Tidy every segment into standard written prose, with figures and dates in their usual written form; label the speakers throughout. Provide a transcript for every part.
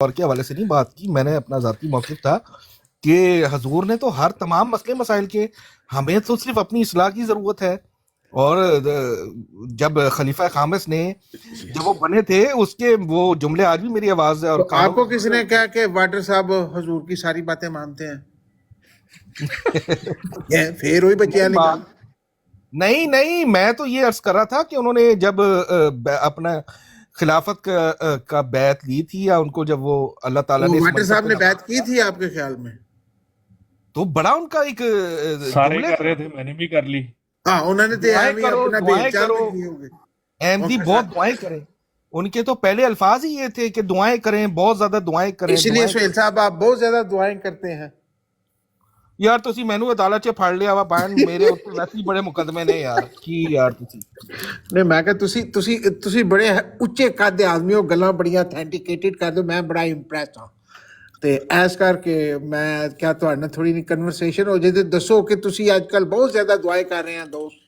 Speaker 1: और के हवाले से नहीं बात की, मैंने अपना ज़ाती मौक़िफ़ था कि हजूर ने तो हर तमाम मसले मसाइल के, हमें तो सिर्फ अपनी इस्लाह की ज़रूरत है। और जब खलीफा खामिस ने जब वो बने थे, उसके वो जुमले आज भी मेरी आवाज़ है और
Speaker 2: तो
Speaker 1: कानों
Speaker 2: आपको किसने कहा कि वाटर साहब हजूर की सारी बातें मानते हैं? फिर वही बच्चे वाली गल।
Speaker 1: नहीं नहीं, मैं तो ये अर्ज कर रहा था कि उन्होंने जब अपना खिलाफत का बैत ली थी, या उनको जब वो अल्लाह ताला
Speaker 2: तो
Speaker 1: ने इस
Speaker 2: वाटर
Speaker 1: मनसब
Speaker 2: साहब ने
Speaker 1: पे,
Speaker 2: बात की थी आपके ख्याल में?
Speaker 1: तो बड़ा उनका एक
Speaker 3: सारे
Speaker 1: जुमले
Speaker 3: कर रहे थे, मैंने भी कर ली।
Speaker 2: हाँ, उन्होंने तो
Speaker 1: दुआएं
Speaker 2: एम ही
Speaker 1: करो
Speaker 2: अपना
Speaker 1: दुआएं
Speaker 2: बेलचाल
Speaker 1: करो,
Speaker 2: में किए होंगे
Speaker 1: अहमदी
Speaker 2: उनके
Speaker 1: बहुत
Speaker 2: साथ।
Speaker 1: दुआएं करें। उनके तो पहले अल्फाज ही ये थे कि दुआएं करें, बहुत ज्यादा दुआएं करें,
Speaker 2: इसलिए
Speaker 1: दुआएं
Speaker 2: सुहेल
Speaker 1: करें।
Speaker 2: साहब आप बहुत ज्यादा दुआएं करते हैं।
Speaker 1: यार तुसी मैनू अदालत च फड़ लिया वा बैन, मेरे उत्ते वैसे ही बड़े मुकदमे ने यार, की यार तुसी।
Speaker 2: नहीं, मैं कहा तुसी बड़े उच्चे कद दे आदमी हो, गल्लां बड़ियां ऑथेंटिकेटेड कर दो, मैं बड़ा इंप्रेस हां। ਤੇ ਐਸ ਕਰਕੇ ਮੈਂ ਕਿਹਾ ਤੁਹਾਡੇ ਨਾਲ ਥੋੜੀ ਜਿਹੀ ਕਨਵਰਸੇਸ਼ਨ ਹੋ ਜੇ ਤੇ ਦੱਸੋ ਕਿ ਤੁਸੀਂ ਅੱਜ ਕੱਲ ਬਹੁਤ ਜ਼ਿਆਦਾ ਦੁਆਏ ਕਰ ਰਹੇ ਆ ਦੋਸਤ।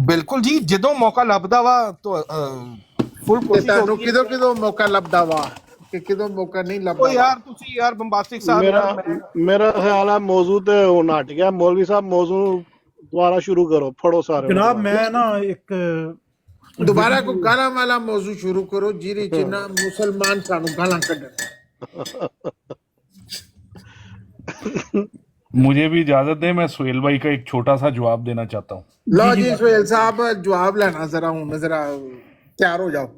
Speaker 1: बिल्कुल जी, ਜਦੋਂ मौका ਲੱਭਦਾ ਵਾ तो फुल
Speaker 2: ਤੇ
Speaker 1: कोशिश
Speaker 2: ਤੁਹਾਨੂੰ
Speaker 1: होती है।
Speaker 2: ਕਿਦੋਂ ਮੌਕਾ ਲੱਭਦਾ ਵਾ ਕਿ ਕਿਦੋਂ ਮੌਕਾ ਨਹੀਂ
Speaker 1: ओ
Speaker 2: ਲੱਭਦਾ ਵਾ?
Speaker 1: यार तुसी यार बम्बास्टिक साहब
Speaker 4: मेरा
Speaker 1: यार, मैं
Speaker 4: मेरा ख्याल है मौजू तो हुन हट गया। मौलवी साहब मौजू दोबारा शुरू करो, फड़ो सारे
Speaker 5: जनाब मैं ना एक
Speaker 2: ਦੁਬਾਰਾ ਕੋਈ ਗਾਲਾਂ ਵਾਲਾ ਮੌਜੂ ਸ਼ੁਰੂ ਕਰੋ ਜਿਹਦੇ ਚ ਨਾ ਮੁਸਲਮਾਨ ਸਾਨੂੰ ਗਾਲਾਂ ਕੱਢਣ।
Speaker 3: मुझे भी इजाजत दे, मैं सुहेल भाई का एक छोटा सा जवाब देना चाहता हूँ।
Speaker 2: ਲਓ ਜੀ ਸੁਹੇਲ ਸਾਹਿਬ ਜਵਾਬ ਲੈਣਾ ਜ਼ਰਾ, ਹੁਣ ਜ਼ਰਾ ਤਿਆਰ ਹੋ जाओ।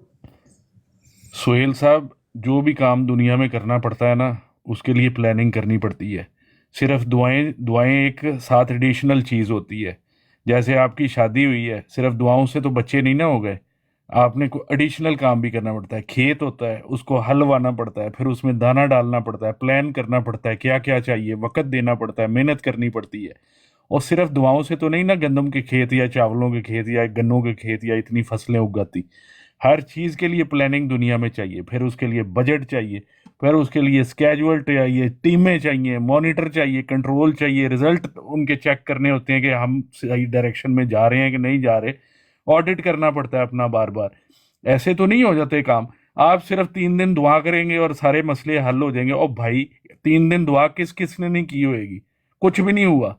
Speaker 3: सुहेल साहब, जो भी काम दुनिया में करना पड़ता है ना, उसके लिए प्लानिंग करनी पड़ती है। सिर्फ दुआएं दुआएं एक साथ एडिशनल चीज़ होती है। जैसे आपकी शादी हुई है, सिर्फ दुआओं से तो बच्चे नहीं ना हो गए, आपने को एडिशनल काम भी करना पड़ता है। खेत होता है, उसको हल वाना पड़ता है, फिर उसमें दाना डालना पड़ता है, प्लान करना पड़ता है, क्या क्या चाहिए, वक्त देना पड़ता है, मेहनत करनी पड़ती है। और सिर्फ दुआओं से तो नहीं ना गंदम के खेत या चावलों के खेत या गन्नों के खेत या इतनी फसलें उगाती। हर चीज़ के लिए प्लानिंग दुनिया में चाहिए, फिर उसके लिए बजट चाहिए, फिर उसके लिए स्केजुअल चाहिए, टीमें चाहिए, मॉनिटर चाहिए, कंट्रोल चाहिए, रिजल्ट उनके चेक करने होते हैं कि हम सही डायरेक्शन में जा रहे हैं कि नहीं जा रहे। ऑडिट करना पड़ता है अपना बार बार। ऐसे तो नहीं हो जाते काम। आप सिर्फ 3 दिन दुआ करेंगे और सारे मसले हल हो जाएंगे। और भाई 3 दिन दुआ किसने नहीं की होएगी, कुछ भी नहीं हुआ,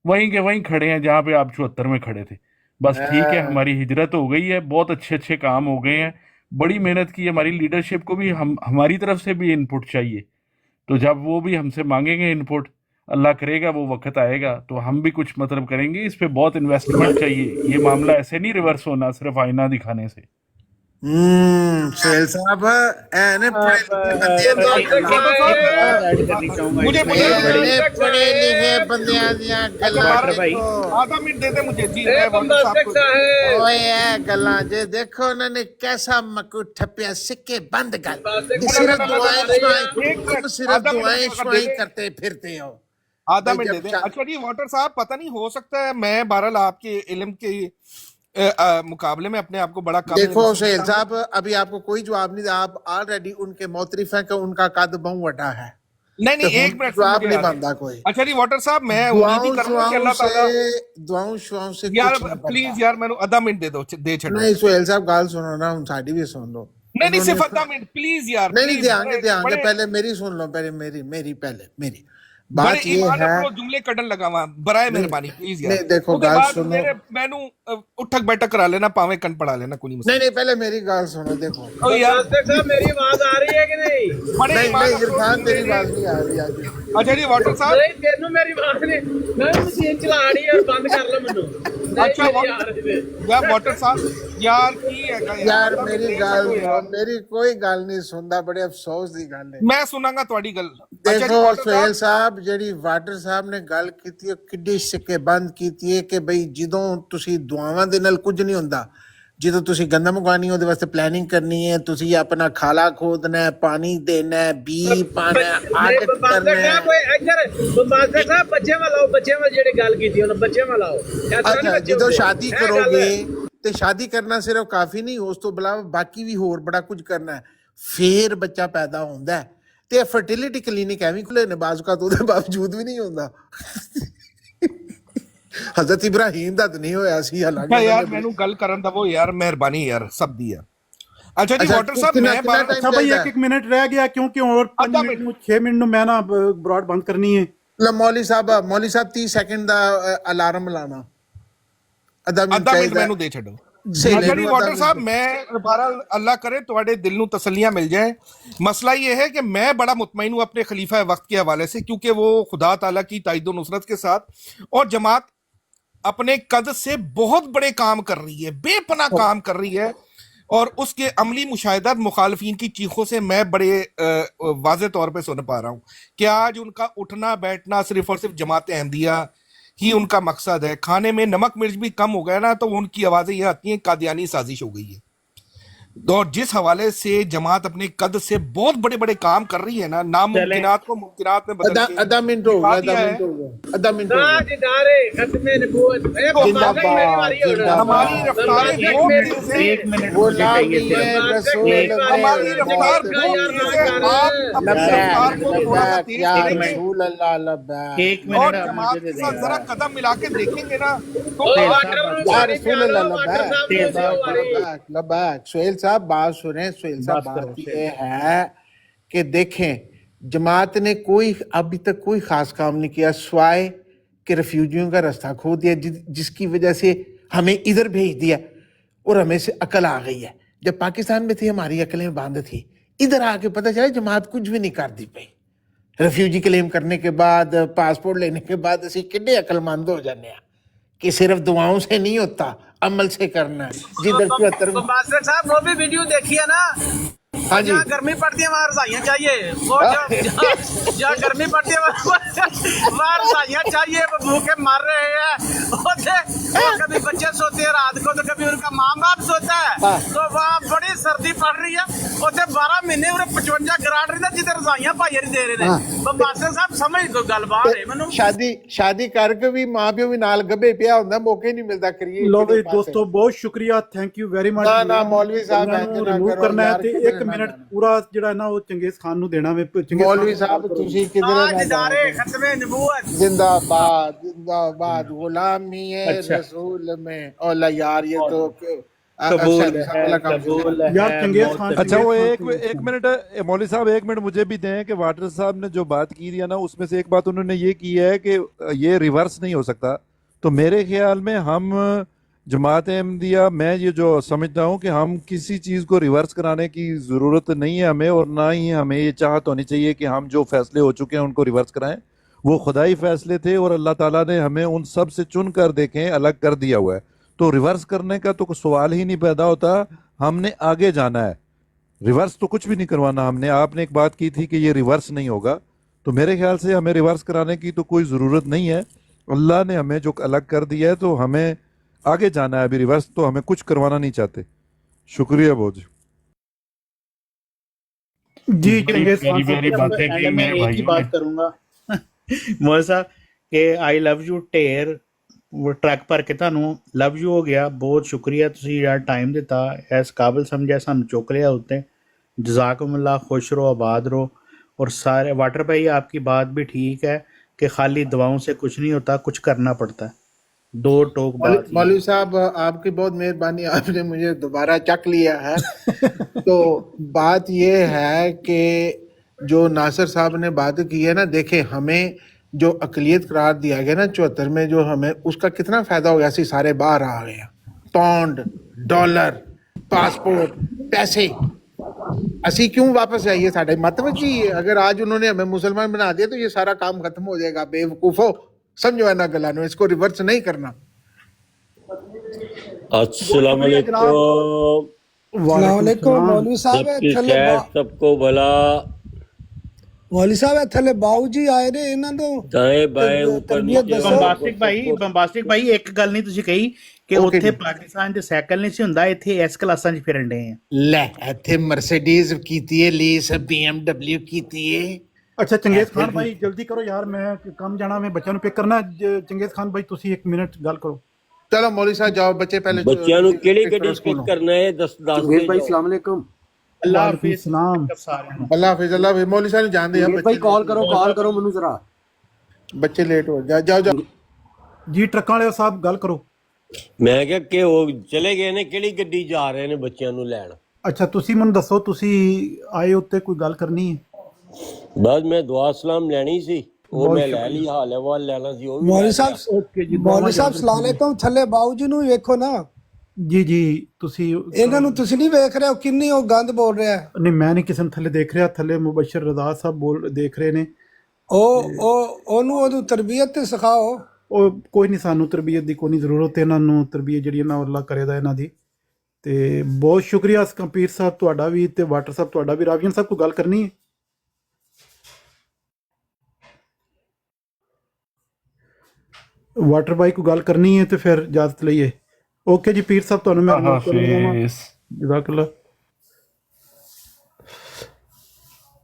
Speaker 3: वहीं के वहीं खड़े हैं जहाँ पे आप 74 में खड़े थे। बस ठीक है, हमारी हिजरत हो गई है, बहुत अच्छे काम हो गए हैं, बड़ी मेहनत की। हमारी लीडरशिप को भी हमारी तरफ से भी इनपुट चाहिए। तो जब वो भी हमसे मांगेंगे इनपुट, अल्लाह करेगा वो वक्त आएगा तो हम भी कुछ मतलब करेंगे। इस पे बहुत इन्वेस्टमेंट चाहिए। ये मामला ऐसे नहीं रिवर्स होना सिर्फ आईना दिखाने से।
Speaker 2: सुहेल साहब एने
Speaker 1: मुझे
Speaker 2: पढ़े लिखे बंदियां दियां गल्लां
Speaker 1: आधा मिनट दे दे मुझे जी, मैं वाटर साहब को
Speaker 2: ओए ए गल्लां जे देखो उन्होंने कैसा मकू ठप्पिया, सिक्के बंद गल। सिर्फ दुआएं शुआएं करते फिरते हो।
Speaker 1: आधा मिनट दे दे। अच्छा जी वाटर साहब, पता नहीं हो सकता है मैं बहरहाल आपके इल्म के मुकाबले में अपने आप को बड़ा कम।
Speaker 2: देखो सुहेल साहब, अभी आपको कोई जवाब नहीं, आप ऑलरेडी उनके मोतरिफ हैं कि उनका कद बहुत बड़ा है।
Speaker 1: नहीं एक मिनट
Speaker 2: जवाब नहीं बनता कोई।
Speaker 1: अच्छा जी वाटर साहब, मैं उम्मीद ही कर रहा हूं कि अल्लाह ताला
Speaker 2: दुआओं शुआओं से
Speaker 1: यार प्लीज यार मैंने आधा मिनट दे दो, दे छड़ो।
Speaker 2: नहीं सुहेल साहब गल सुनो ना, हम साडी भी सुन लो।
Speaker 1: नहीं सिर्फ आधा मिनट प्लीज यार।
Speaker 2: नहीं देंगे पहले मेरी सुन लो, पहले मेरी बात
Speaker 1: बड़े
Speaker 2: ये है।
Speaker 1: जुमले कटन लगा वहां, बराए मेहरबानी प्लीज यार।
Speaker 2: नहीं देखो गल सुनो,
Speaker 1: मैनू उठक बैठक करा लेना, पावे कन पड़ा लेना, कोई नहीं।
Speaker 2: नहीं पहले मेरी गल सुनो। देखो
Speaker 1: ओ यार
Speaker 6: मेरी आवाज आ रही है कि नहीं?
Speaker 2: नहीं इरफान तेरी बात नहीं आ रही आज।
Speaker 1: अच्छा जी वाटर साहब,
Speaker 6: नहीं तेनू मेरी आवाज नहीं, मैं मशीन चला रही है, बंद कर लो मेनू।
Speaker 1: अच्छा यार वाटर साहब यार की है
Speaker 2: यार मेरी गल, मेरी कोई गल नहीं सुनता, बड़े अफसोस दी गल है।
Speaker 1: मैं सुनांगा ਤੁਹਾਡੀ ਗੱਲ।
Speaker 2: देखो सुहेल साहब, ਜਿਹੜੀ ਵਾਟਰ ਸਾਹਿਬ ਨੇ ਗੱਲ ਕੀਤੀ, ਉਹ ਕਿੱਡੀ ਸਿੱਕੇਬੰਦ ਕੀਤੀ ਹੈ ਕਿ ਬਈ ਜਦੋਂ ਤੁਸੀਂ ਦੁਆਵਾਂ ਦੇ ਨਾਲ ਕੁਝ ਨਹੀਂ ਹੁੰਦਾ, ਜਦੋਂ ਤੁਸੀਂ ਗੰਦਮ ਉਗਾਣੀ ਉਹਦੇ ਵਾਸਤੇ ਪਲੈਨਿੰਗ ਕਰਨੀ ਹੈ, ਤੁਸੀਂ ਆਪਣਾ ਖਾਲਾ ਖੋਦਣਾ ਹੈ, ਪਾਣੀ ਦੇਣਾ ਹੈ, ਬੀ ਪਾਣਾ ਹੈ, ਆਡਿਟ ਕਰਨਾ ਹੈ।
Speaker 6: ਕੋਈ ਇੱਧਰ ਬੰਬਾਸਟਰ ਸਾਹਿਬ ਬੱਚੇ ਵਾਲਾ ਜਿਹੜੀ ਗੱਲ ਕੀਤੀ ਉਹਨਾਂ ਬੱਚੇ ਵਾਲਾ ਆਓ।
Speaker 2: ਅੱਛਾ ਜਦੋਂ ਸ਼ਾਦੀ ਕਰੋਗੇ ਤੇ ਸ਼ਾਦੀ ਕਰਨਾ ਸਿਰਫ ਕਾਫੀ ਨਹੀਂ, ਉਸ ਤੋਂ ਇਲਾਵਾ ਬਾਕੀ ਵੀ ਹੋਰ ਬੜਾ ਕੁਝ ਕਰਨਾ ਹੈ, ਫੇਰ ਬੱਚਾ ਪੈਦਾ ਹੁੰਦਾ ਹੈ। ਤੇ ਫਰਟੀਲਿਟੀ ਕਲੀਨਿਕ ਐਵੇਂ ਖੁੱਲੇ ਨੇ ਬਾਜ਼ੂਕਾ ਤੋਂ, ਉਹਦੇ ਬਾਵਜੂਦ ਵੀ ਨਹੀਂ ਹੁੰਦਾ। हजरत इब्राहिम ਦਾ ਤਾਂ ਨਹੀਂ ਹੋਇਆ ਸੀ, ਹਾਲਾਂਕਿ
Speaker 1: यार मैनू गल करन दवो यार, मेहरबानी यार सब दी है। अच्छा जी
Speaker 2: अच्छा
Speaker 1: वाटर साहब
Speaker 2: कितना
Speaker 1: मैं
Speaker 2: कितना
Speaker 1: बारह
Speaker 2: टाइम
Speaker 4: अच्छा भाई
Speaker 2: चाहिए
Speaker 4: एक मिनट रह गया क्योंकि और 5
Speaker 1: आधा
Speaker 4: मिनट
Speaker 1: मिनट
Speaker 4: 6 मिनट में मैं ना ब्रॉड बंद करनी है।
Speaker 2: लो मौली साहब 30 सेकंड ਦਾ ਅਲਾਰਮ ਲਾਣਾ ਅੱਧਾ ਮਿੰਟ
Speaker 1: ਅੱਧਾ ਮਿੰਟ
Speaker 2: ਚਾਹੀਦਾ
Speaker 1: ਮੈਨੂੰ ਦੇ ਛੱਡੋ
Speaker 2: ਸਹੇਲੀ
Speaker 1: अच्छा जी
Speaker 2: ਨੂੰ ਅੱਧਾ
Speaker 1: वाटर साहब
Speaker 2: ਮਿੰਟ
Speaker 1: मैं दोबारा अल्लाह करे ਤੁਹਾਡੇ दिल ਨੂੰ तसल्लियां मिल जाए। मसला ये है कि मैं बड़ा मुतमईन हूं अपने खलीफा वक्त के हवाले से क्योंकि वो खुदा ताला की ताइद नुसरत के साथ और जमात अपने कद से बहुत बड़े काम कर रही है, बेपनाह काम कर रही है और उसके अमली मुशाहिदात मुखालफिन की चीखों से मैं बड़े वाज़े तौर पे सुन पा रहा हूँ कि आज उनका उठना बैठना सिर्फ और सिर्फ जमात अहमदिया ही उनका मकसद है। खाने में नमक मिर्च भी कम हो गया ना तो उनकी आवाजें ये आती हैं कादियानी साजिश हो गई है। और जिस हवाले से जमात अपने कद से बहुत बड़े बड़े काम कर रही है ना, नामुमकिनात को मुमकिनात में बदल
Speaker 2: ਅੱਧਾ
Speaker 1: के
Speaker 2: ਅੱਧਾ ਮਿੰਟ ਹੋ
Speaker 1: दिखा
Speaker 2: ਗਿਆ
Speaker 1: दिया है।
Speaker 2: ਅੱਧਾ ਮਿੰਟ ਹੋ ਗਿਆ
Speaker 6: ताजदारे खत्मे नबूवत ए
Speaker 2: जिंदाबाद,
Speaker 6: मेरी बारी हो रहा
Speaker 1: हमारी रफ्तारें बहुत तेज है,
Speaker 5: एक मिनट
Speaker 2: वो
Speaker 5: मुझे चाहिए
Speaker 2: लागी है
Speaker 5: सिर्फ
Speaker 2: रसूल
Speaker 1: हमारी रफ्तार बहुत तेज है। आप अपनी रफ्तार को थोड़ा सा तेज
Speaker 2: या
Speaker 1: करेंगे
Speaker 2: रसूल अल्लाह लब्बैक
Speaker 5: एक
Speaker 1: और
Speaker 5: मिनट आप
Speaker 1: जमात
Speaker 5: मुझे दे
Speaker 1: के साथ
Speaker 5: दें
Speaker 1: जरा कदम मिला के देखेंगे ना तो
Speaker 6: ओ
Speaker 1: आप
Speaker 6: वाटर
Speaker 2: या रसूल अल्लाह
Speaker 6: वाटर
Speaker 2: लब्बैक लब्बैक सुहेल साहब बात सुने सुहेल साहब
Speaker 5: बात करो,
Speaker 2: बात ये है कि देखें जमात ने कोई अभी तक कोई खास काम नहीं किया स्वाय कि रेफ्यूजियों का रास्ता खो दिया जिसकी वजह से हमें इधर भेज दिया और हमें से अकल आ गई है। जब पाकिस्तान में थी हमारी अकलें बंद थी, इधर आके पता चला जमात कुछ भी नहीं कर दी पई। रेफ्यूजी क्लेम करने के बाद पासपोर्ट लेने के बाद असी किड्डे अकलमंद हो जाने कि सिर्फ दुआओं से नहीं होता अमल से करना है। जिधर 74
Speaker 6: मास्टर साहब वो भी वीडियो देखी है ना,
Speaker 2: हाँ जी
Speaker 6: जहाँ गर्मी पड़ती है वहाँ रजाइयाँ चाहिए, वो जहाँ गर्मी पड़ती है वहाँ रजाइयाँ चाहिए, वो भूखे मर रहे हैं। वो कभी बच्चे सोते हैं रात को तो कभी उनका माँ बाप सोता है, तो वहाँ बड़ी सर्दी पड़ रही है। उसे 12 महीने 55 ग्राड रही जिधर रजाइयाँ पाइया नहीं दे रहे थे। तो मास्टर साहब समझ दो गल बात है मैनू
Speaker 2: शादी करके भी मां प्यो भी नाल गब्बे पिया ਹੁੰਦਾ मौके नहीं मिलता करिए
Speaker 4: लो भाई दोस्तों बहुत शुक्रिया थैंक यू वेरी मच।
Speaker 2: ना मौलवी साहब
Speaker 4: रिमूव करना है ਤੇ 1 ਮਿੰਟ ਪੂਰਾ ਜਿਹੜਾ ਨਾ ਉਹ ਚੰਗੇਜ਼ ਖਾਨ ਨੂੰ ਦੇਣਾ ਵੇ।
Speaker 2: मौलवी साहब तुसी
Speaker 6: ताजदारे
Speaker 2: किधर
Speaker 6: खत्मे नबूवत
Speaker 2: जिंदाबाद जिंदाबाद गुलामी है रसूल में औला यार ये तो
Speaker 5: कबूल है कबूल है
Speaker 4: यार चंगेज खान
Speaker 7: अच्छा वो एक मिनट मौलवी साहब 1 मिनट मुझे भी दें कि वाटर साहब ने जो बात की थी ना उसमें से एक बात उन्होंने ये की है कि ये रिवर्स नहीं हो सकता। तो मेरे ख्याल में हम जमात अहमदिया मैं ये जो समझता हूँ कि हम किसी चीज़ को रिवर्स कराने की ज़रूरत नहीं है हमें, और ना ही हमें ये चाहत होनी चाहिए कि हम जो फैसले हो चुके हैं उनको रिवर्स कराएं। वो खुदाई फैसले थे और अल्लाह ताला ने हमें उन सब से चुन कर देखें अलग कर दिया हुआ है, तो रिवर्स करने का तो कोई सवाल ही नहीं पैदा होता। हमने आगे जाना है, रिवर्स तो कुछ भी नहीं करवाना हमने। आपने एक बात की थी कि ये रिवर्स नहीं होगा, तो मेरे ख्याल से हमें रिवर्स कराने की तो कोई ज़रूरत नहीं है। अल्लाह ने हमें जो अलग कर दिया है तो हमें आगे जाना है, अभी रिवर्स तो हमें कुछ करवाना नहीं चाहते। शुक्रिया बहुत
Speaker 4: जी चंगेज खान
Speaker 3: वेरी बातें की
Speaker 5: मैं
Speaker 3: मेरे
Speaker 5: एक ही
Speaker 3: भाइयों
Speaker 5: बात
Speaker 3: ने।
Speaker 5: करूंगा मोहन साहब कि आई लव यू ढेर वो ट्रैक भर के ਤੁਹਾਨੂੰ ਲਵ ਯੂ ਹੋ ਗਿਆ। ਬਹੁਤ ਸ਼ੁਕਰੀਆ ਤੁਸੀਂ ਯਾਰ ਟਾਈਮ ਦਿੱਤਾ, ਇਸ ਕਾਬਿਲ ਸਮਝਿਆ, ਸਾਨੂੰ ਚੁੱਕ ਲਿਆ ਉੱਤੇ। जज़ाकुमुल्लाह, खुश रहो आबाद रहो। और सारे वाटर भाई आपकी बात भी ठीक है कि खाली दवाओं से कुछ नहीं होता, कुछ करना पड़ता है। दो टोक बात ही है।
Speaker 2: मौलवी साहब आपकी बहुत मेहरबानी, आपने मुझे दोबारा चक लिया है तो बात ये है कि जो नासिर साहब ने बात की है ना, देखें हमें जो अकलियत करार दिया गया ना 74 में, जो हमें उसका कितना फायदा हो गया। सी सारे बाहर आ गए हैं, पौंड डॉलर पासपोर्ट पैसे, असी क्यों वापस आइए। साढ़े मतलब जी अगर आज उन्होंने हमें मुसलमान बना दिया तो ये सारा काम खत्म हो जाएगा। बेवकूफो समझो है ना गला नो, इसको रिवर्स नहीं करना।
Speaker 8: अस्सलाम वालेकुम।
Speaker 9: वालेकुम मौलवी साहब
Speaker 8: सबकी
Speaker 9: थले
Speaker 8: खैर, सबको भला।
Speaker 9: मौलवी साहब थले बाऊ जी आए ने इन्हां तो
Speaker 8: दाएं बाएं ऊपर
Speaker 9: तरबियत
Speaker 8: नीचे
Speaker 9: दसो।
Speaker 5: ਬੰਬਾਸਟਿਕ ਭਾਈ ਇੱਕ ਗੱਲ ਨਹੀਂ ਤੁਸੀਂ ਕਹੀ ਕਿ
Speaker 2: Okay
Speaker 5: ਉੱਥੇ
Speaker 2: ਜੀ।
Speaker 5: ਪਾਕਿਸਤਾਨ 'ਚ ਸਾਈਕਲ ਨਹੀਂ ਸੀ ਹੁੰਦਾ, ਇੱਥੇ ਇਸ ਕਲਾਸਾਂ 'ਚ ਫਿਰਨ ਡਏ ਆ।
Speaker 2: ਲੈ ਇੱਥੇ ਮਰਸੀਡੀਜ਼ ਕੀਤੀ ਹੈ, ਲੀਸ BMW ਕੀਤੀ ਹੈ।
Speaker 4: अच्छा चंगेज खान भाई जल्दी करो यार, मैं काम जाना, मैं बच्चों पिक करना। चंगेज खान भाई तुसी 1 मिनट गल करो।
Speaker 2: चलो मौलवी साहब जाओ, बच्चे पहले
Speaker 8: बच्चियां नु केड़ी
Speaker 2: pick
Speaker 8: गड्डी
Speaker 2: करो
Speaker 8: पिक
Speaker 2: स्कूलों।
Speaker 8: करना है 10
Speaker 10: भाई अस्सलाम वालेकुम।
Speaker 5: ਅੱਲਾਹ
Speaker 4: वालेकुम
Speaker 5: ਹਾਫਿਜ਼
Speaker 4: सलाम।
Speaker 5: ਸਾਰਿਆਂ ਨੂੰ।
Speaker 2: अल्लाह हाफिज अल्लाह हाफिज। मौलवी साहब जान दे
Speaker 10: भाई कॉल करो मनु जरा।
Speaker 2: बच्चे लेट हो जाओ जाओ।
Speaker 4: जी ट्रक वाले साहब गल करो।
Speaker 8: मैं क्या कि वो चले गए ने केड़ी गड्डी जा रहे ने बच्चियां नु लैण।
Speaker 4: ਅੱਛਾ ਤੁਸੀਂ ਮੈਨੂੰ ਦੱਸੋ ਤੁਸੀਂ ਆਏ ਉੱਤੇ ਕੋਈ ਗੱਲ ਕਰਨੀ ਹੈ
Speaker 8: बस मैं दुआ सलाम लैनी सी वो
Speaker 4: बहुत
Speaker 8: मैं लै
Speaker 4: शुक्रिया।
Speaker 8: ली हाल अहवाल लैना सी वो भी
Speaker 9: ਮੌਲੀ
Speaker 8: लै
Speaker 9: ਸਾਹਿਬ
Speaker 8: लिया।
Speaker 4: ਓਕੇ ਜੀ
Speaker 9: ਮੌਲੀ ਸਾਹਿਬ ਸਲਾਮ ਅਲੈਕੁਮ ਥੱਲੇ ਬਾਊ ਜੀ ਨੂੰ ਵੀ ਵੇਖੋ ਨਾ
Speaker 4: ਜੀ ਜੀ ਤੁਸੀਂ
Speaker 9: ਇਹਨਾਂ ਨੂੰ ਤੁਸੀਂ ਨਹੀਂ ਵੇਖ ਰਹੇ ਹੋ ਕਿੰਨੀ ਉਹ ਗੰਦ ਬੋਲ ਰਿਹਾ ਹੈ।
Speaker 4: ਨਹੀਂ ਮੈਂ ਨਹੀਂ ਕਿਸੇ ਨੂੰ ਥੱਲੇ ਦੇਖ ਰਿਹਾ ਥੱਲੇ ਮੁਬਸ਼ਰ ਰਜ਼ਾ ਸਾਹਿਬ ਦੇਖ ਰਹੇ ਨੇ
Speaker 9: ਉਹਨੂੰ ਉਹਨੂੰ ਤਰਬੀਅਤ ਤੇ ਸਿਖਾਓ
Speaker 4: ਉਹ ਕੋਈ ਨਹੀਂ ਸਾਨੂੰ ਤਰਬੀਅਤ ਦੀ ਕੋਈ ਨਹੀਂ ਜ਼ਰੂਰਤ ਇਹਨਾਂ ਨੂੰ ਤਰਬੀਅਤ ਜਿਹੜੀ ਇਹਨਾਂ ਅੱਲਾਹ ਕਰੇਦਾ ਇਹਨਾਂ ਦੀ ਤੇ ਬਹੁਤ ਸ਼ੁਕਰੀਆ ਕੰਪੀਰ ਸਾਹਿਬ ਤੁਹਾਡਾ ਵੀ ਤੇ ਵਾਟਰ ਸਾਹਿਬ ਤੁਹਾਡਾ ਵੀ ਰਾਵੀਨ ਸਾਹਿਬ ਕੋਈ ਗੱਲ ਕਰਨੀ ਹੈ ਵਾਟਰ ਬਾਈ ਕੋਈ ਗੱਲ ਕਰਨੀ ਹੈ ਤੇ ਫਿਰ ਇਜਾਜ਼ਤ ਲਈਏ ਓਕੇ ਜੀ ਪੀਰ ਸਾਹਿਬ ਤੁਹਾਨੂੰ ਮੈਂ
Speaker 3: हाफिज
Speaker 4: ਜਜ਼ਾਕੱਲਾ